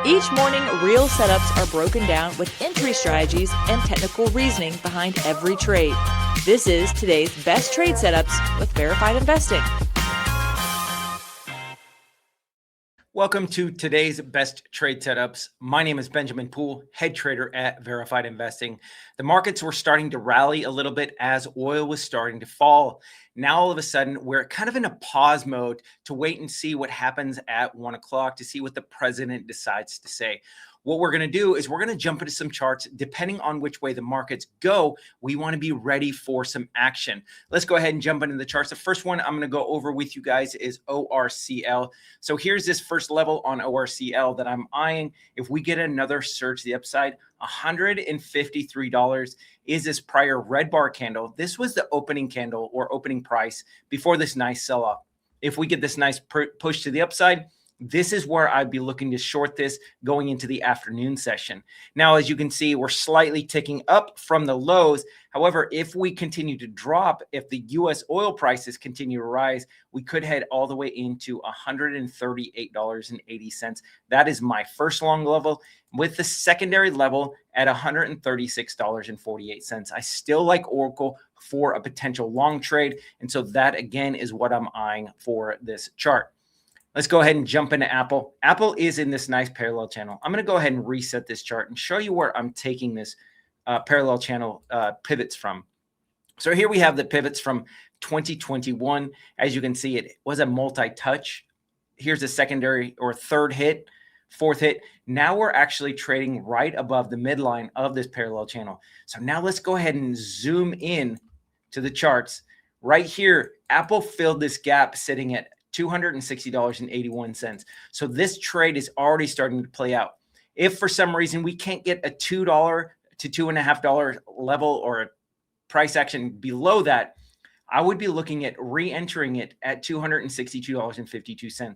Each morning, real setups are broken down with entry strategies and technical reasoning behind every trade. This is today's best trade setups with Verified Investing. Welcome to today's best trade setups. My name is Benjamin Poole, head trader at Verified Investing. The markets were starting to rally a little bit as oil was starting to fall. Now, all of a sudden, we're kind of in a pause mode to wait and see what happens at 1 o'clock to see what the president decides to say. What we're going to do is we're going to jump into some charts. Depending on which way the markets go, we want to be ready for some action. Let's go ahead and jump into the charts. The first one I'm going to go over with you guys is ORCL. So here's this first level on ORCL that I'm eyeing. If we get another surge to the upside, $153 is this prior red bar candle. This was the opening candle or opening price before this nice sell-off. If we get this nice push to the upside, this is where I'd be looking to short this going into the afternoon session. Now, as you can see, we're slightly ticking up from the lows. However, if we continue to drop, if the U.S. oil prices continue to rise, we could head all the way into $138.80. That is my first long level, with the secondary level at $136.48. I still like Oracle for a potential long trade. And so that, again, is what I'm eyeing for this chart. Let's go ahead and jump into Apple. Apple is in this nice parallel channel. I'm going to go ahead and reset this chart and show you where I'm taking this parallel channel pivots from. So here we have the pivots from 2021. As you can see, it was a multi-touch. Here's a secondary or third hit, fourth hit. Now we're actually trading right above the midline of this parallel channel. So now let's go ahead and zoom in to the charts. Right here, Apple filled this gap sitting at $260.81. So this trade is already starting to play out. If for some reason we can't get a $2 to $2.50 level or a price action below that, I would be looking at re-entering it at $262.52.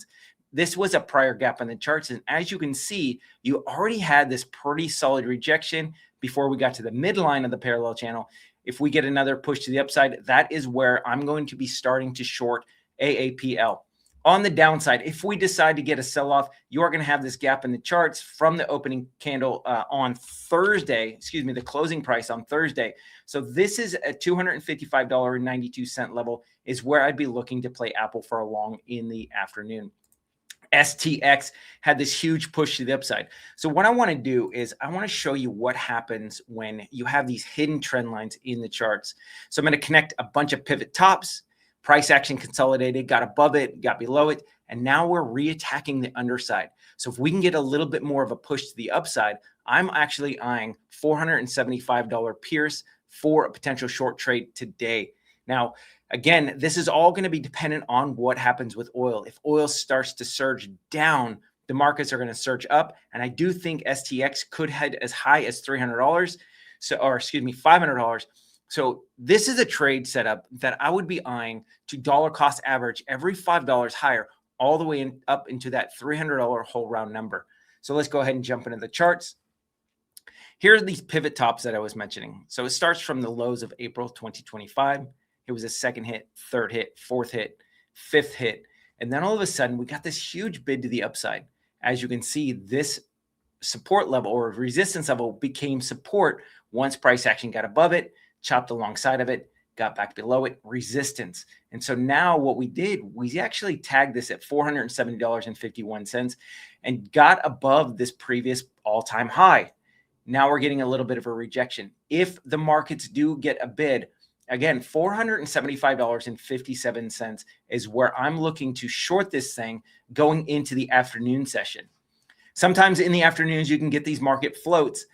This was a prior gap on the charts. And as you can see, you already had this pretty solid rejection before we got to the midline of the parallel channel. If we get another push to the upside, that is where I'm going to be starting to short AAPL. On the downside, if we decide to get a sell-off, you are going to have this gap in the charts from the opening candle on Thursday, the closing price on Thursday. So this is a $255.92 level is where I'd be looking to play Apple for a long in the afternoon. STX had this huge push to the upside. So what I want to do is I want to show you what happens when you have these hidden trend lines in the charts. So I'm going to connect a bunch of pivot tops. Price action consolidated, got above it, got below it, and now we're reattacking the underside. So if we can get a little bit more of a push to the upside, I'm actually eyeing $475 Pierce for a potential short trade today. Now, again, this is all going to be dependent on what happens with oil. If oil starts to surge down, the markets are going to surge up, and I do think STX could head as high as $300, $500. So this is a trade setup that I would be eyeing to dollar cost average every $5 higher, all the way up into that $300 whole round number. So let's go ahead and jump into the charts. Here are these pivot tops that I was mentioning. So it starts from the lows of April 2025. It was a second hit, third hit, fourth hit, fifth hit. And then all of a sudden, we got this huge bid to the upside. As you can see, this support level or resistance level became support once price action got above it, chopped alongside of it, got back below it, resistance. And so now what we did, we actually tagged this at $470.51 and got above this previous all-time high. Now we're getting a little bit of a rejection. If the markets do get a bid, again, $475.57 is where I'm looking to short this thing going into the afternoon session. Sometimes in the afternoons, you can get these market floats.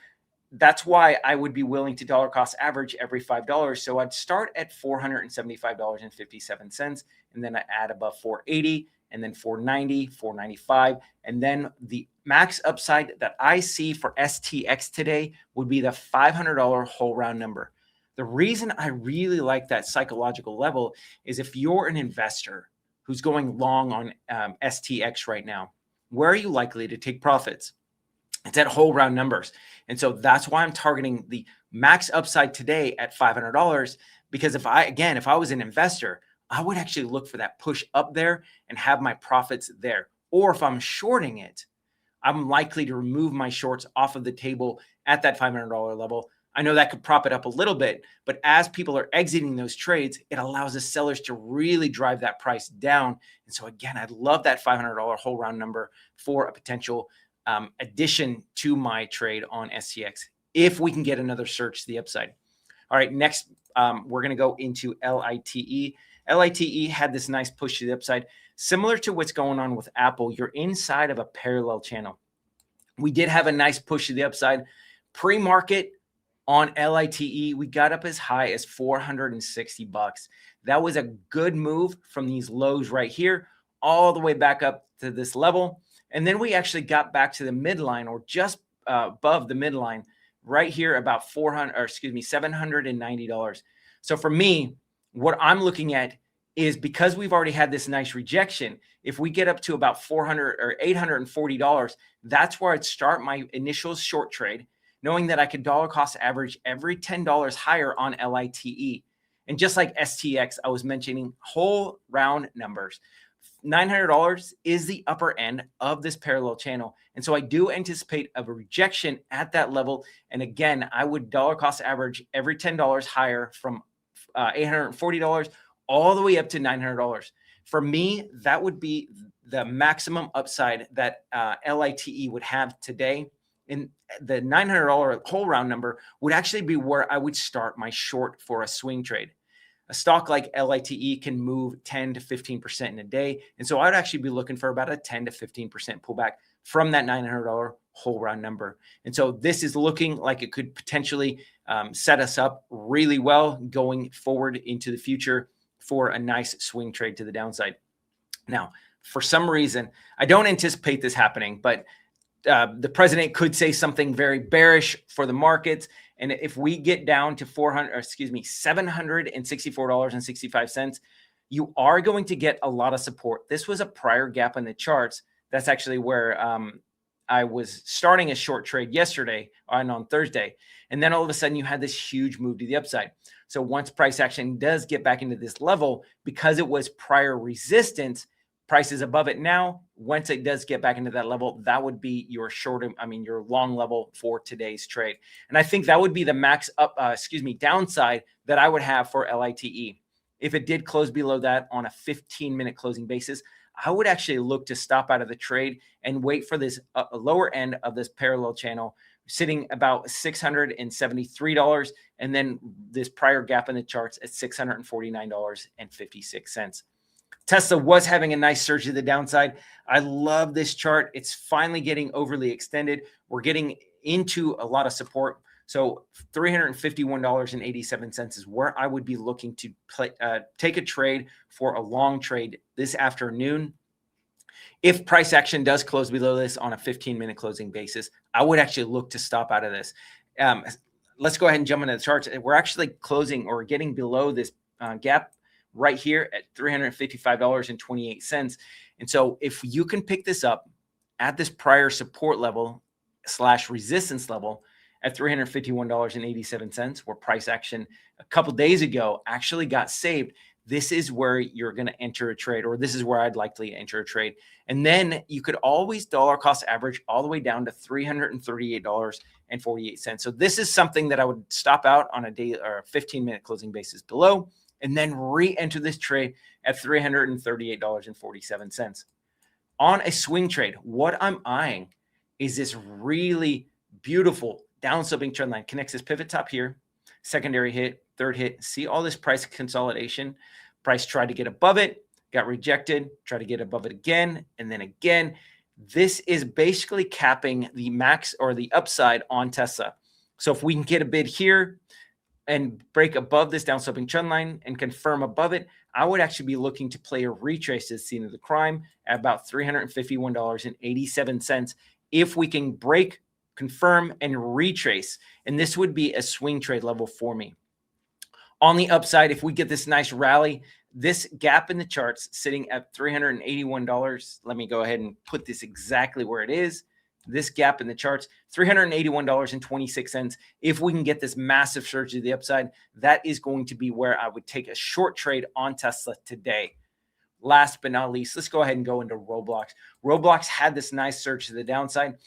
That's why I would be willing to dollar cost average every $5. So I'd start at $475.57, and then I add above 480, and then 490, 495, and then the max upside that I see for STX today would be the $500 whole round number. The reason I really like that psychological level is if you're an investor who's going long on STX right now, where are you likely to take profits? It's at whole round numbers. And so that's why I'm targeting the max upside today at $500, because if I was an investor, I would actually look for that push up there and have my profits there. Or if I'm shorting it, I'm likely to remove my shorts off of the table at that $500 level. I know that could prop it up a little bit, but as people are exiting those trades, it allows the sellers to really drive that price down. And so again, I'd love that $500 whole round number for a potential addition to my trade on STX if we can get another surge to the upside. All right, next we're going to go into LITE. LITE had this nice push to the upside. Similar to what's going on with Apple, you're inside of a parallel channel. We did have a nice push to the upside. Pre-market on LITE, we got up as high as $460. That was a good move from these lows right here, all the way back up to this level. And then we actually got back to the midline, or just above the midline right here, about $790. So for me, what I'm looking at is, because we've already had this nice rejection, if we get up to about $400 or $840, that's where I'd start my initial short trade, knowing that I could dollar cost average every $10 higher on LITE. And just like STX, I was mentioning whole round numbers. $900 is the upper end of this parallel channel. And so I do anticipate a rejection at that level. And again, I would dollar cost average every $10 higher from $840 all the way up to $900. For me, that would be the maximum upside that LITE would have today. And the $900 whole round number would actually be where I would start my short for a swing trade. A stock like LITE can move 10 to 15% in a day. And so I'd actually be looking for about a 10 to 15% pullback from that $900 whole round number. And so this is looking like it could potentially set us up really well going forward into the future for a nice swing trade to the downside. Now, for some reason, I don't anticipate this happening, but the president could say something very bearish for the markets. And if we get down to $764.65, you are going to get a lot of support. This was a prior gap in the charts. That's actually where I was starting a short trade yesterday and on Thursday. And then all of a sudden you had this huge move to the upside. So once price action does get back into this level, because it was prior resistance, price is above it now. Once it does get back into that level, that would be your your long level for today's trade. And I think that would be the max downside that I would have for LITE. If it did close below that on a 15-minute closing basis, I would actually look to stop out of the trade and wait for this lower end of this parallel channel, sitting about $673, and then this prior gap in the charts at $649.56. Tesla was having a nice surge to the downside. I love this chart. It's finally getting overly extended. We're getting into a lot of support. So $351.87 is where I would be looking to take a trade for a long trade this afternoon. If price action does close below this on a 15-minute closing basis, I would actually look to stop out of this. Let's go ahead and jump into the charts. We're actually closing or getting below this gap right here at $355.28. And so if you can pick this up at this prior support level / resistance level at $351.87, where price action a couple days ago actually got saved, this is where you're going to enter a trade, or this is where I'd likely enter a trade. And then you could always dollar cost average all the way down to $338.48. So this is something that I would stop out on a day or a 15-minute closing basis below, and then re-enter this trade at $338.47. On a swing trade, what I'm eyeing is this really beautiful downsloping trend line. Connects this pivot top here, secondary hit, third hit. See all this price consolidation. Price tried to get above it, got rejected, tried to get above it again, and then again. This is basically capping the max or the upside on Tesla. So if we can get a bid here and break above this downsloping trend line and confirm above it, I would actually be looking to play a retrace to the scene of the crime at about $351.87 if we can break, confirm, and retrace. And this would be a swing trade level for me. On the upside, if we get this nice rally, this gap in the charts sitting at $381, let me go ahead and put this exactly where it is. This gap in the charts, $381.26. If we can get this massive surge to the upside, that is going to be where I would take a short trade on Tesla today. last but not least, let's go ahead and go into Roblox. Roblox had this nice surge to the downside.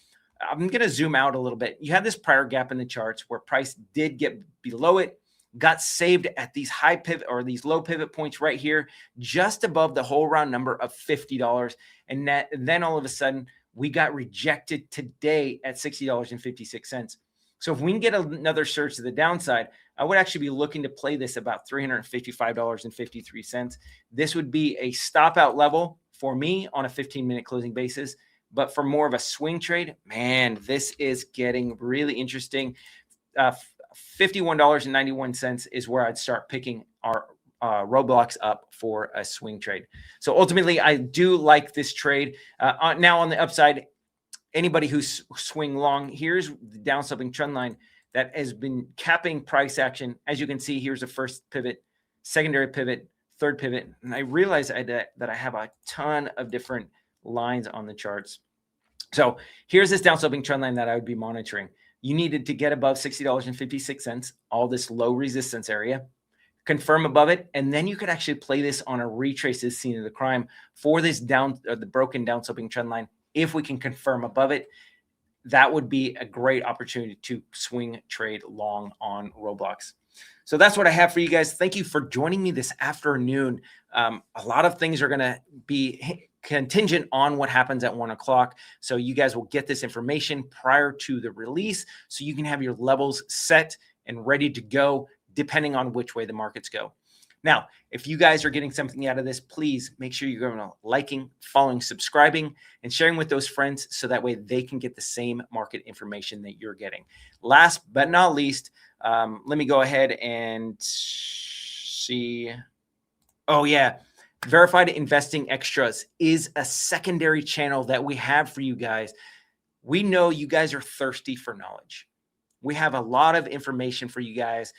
I'm going to zoom out a little bit. You had this prior gap in the charts where price did get below it, got saved at these high pivot or these low pivot points right here, just above the whole round number of $50. And then all of a sudden, we got rejected today at $60.56. So if we can get another surge to the downside, I would actually be looking to play this about $355.53. This would be a stop out level for me on a 15-minute closing basis. But for more of a swing trade, man, this is getting really interesting. $51.91 is where I'd start picking our Roblox up for a swing trade. So ultimately, I do like this trade. Now on the upside, anybody who's swing long, here's the downsloping trend line that has been capping price action. As you can see, here's the first pivot, secondary pivot, third pivot. And I realize that I have a ton of different lines on the charts. So here's this downsloping trend line that I would be monitoring. You needed to get above $60.56, all this low resistance area, confirm above it, and then you could actually play this on a retrace as scene of the crime for this the broken downsloping trend line. If we can confirm above it, that would be a great opportunity to swing trade long on Roblox. So that's what I have for you guys. Thank you for joining me this afternoon. A lot of things are going to be contingent on what happens at 1 o'clock. So you guys will get this information prior to the release so you can have your levels set and ready to go depending on which way the markets go. Now, if you guys are getting something out of this, please make sure you're going to liking, following, subscribing, and sharing with those friends so that way they can get the same market information that you're getting. Last but not least, let me go ahead and see. Oh, yeah. Verified Investing Extras is a secondary channel that we have for you guys. We know you guys are thirsty for knowledge. We have a lot of information for you guys.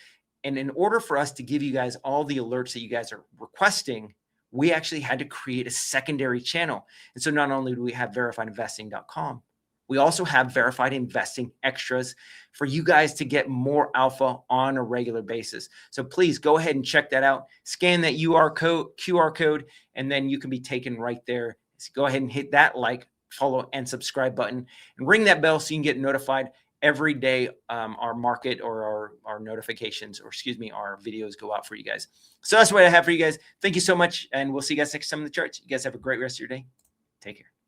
And in order for us to give you guys all the alerts that you guys are requesting, we actually had to create a secondary channel. And so not only do we have verifiedinvesting.com, we also have Verified Investing Extras for you guys to get more alpha on a regular basis. So please go ahead and check that out. Scan that QR code, and then you can be taken right there. So go ahead and hit that like, follow, and subscribe button, and ring that bell so you can get notified every day our market or our notifications, or excuse me, our videos go out for you guys. So that's what I have for you guys. Thank you so much, and we'll see you guys next time in the charts. You guys have a great rest of your day. Take care.